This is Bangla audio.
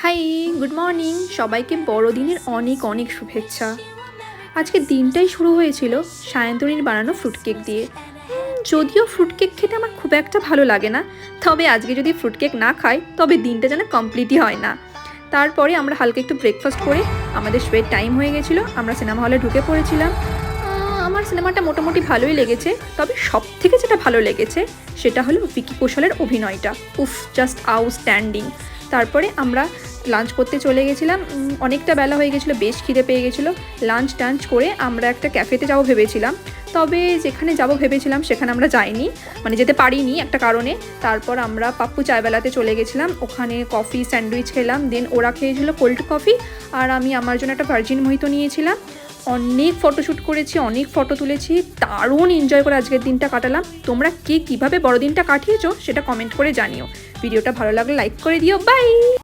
High, good morning. সবাইকে বড়দিনের অনেক অনেক শুভেচ্ছা। আজকে দিনটাই শুরু হয়েছিল সায়ন্তনীর বানানো ফ্রুট কেক দিয়ে। যদিও ফ্রুট কেক খেতে আমার খুব একটা ভালো লাগে না, তবে আজকে যদি ফ্রুট কেক না খাই তবে দিনটা যেন কমপ্লিটই হয় না। তারপরে আমরা হালকা একটু ব্রেকফাস্ট করে আমাদের শুয়ের টাইম হয়ে গেছিলো, আমরা সিনেমা হলে ঢুকে পড়েছিলাম। আমার সিনেমাটা মোটামুটি ভালোই লেগেছে, তবে সব থেকে যেটা ভালো লেগেছে সেটা হলো ভিকি কৌশলের অভিনয়টা। উফ, জাস্ট আউটস্ট্যান্ডিং। তারপরে আমরা লাঞ্চ করতে চলে গেছিলাম। অনেকটা বেলা হয়ে গেছিলো, বেশ খিদে পেয়ে গেছিলো। লাঞ্চ টাঞ্চ করে আমরা একটা ক্যাফেতে যাবো ভেবেছিলাম, তবে যেখানে যাব ভেবেছিলাম সেখানে আমরা যাইনি, মানে যেতে পারিনি একটা কারণে। তারপর আমরা পাপ্পু চায়বেলাতে চলে গেছিলাম, ওখানে কফি স্যান্ডউইচ খেলাম। দেন ওরা খেয়েছিল কোল্ড কফি, আর আমি আমার জন্য একটা ভার্জিন মোহিতো নিয়েছিলাম। অনেক ফটোশ্যুট করেছি, অনেক ফটো তুলেছি, দারুণ এনজয় করে আজকের দিনটা কাটালাম। তোমরা কে কীভাবে বড়দিনটা কাটিয়েছো সেটা কমেন্ট করে জানিও। ভিডিওটা ভালো লাগলে লাইক করে দিও। বাই।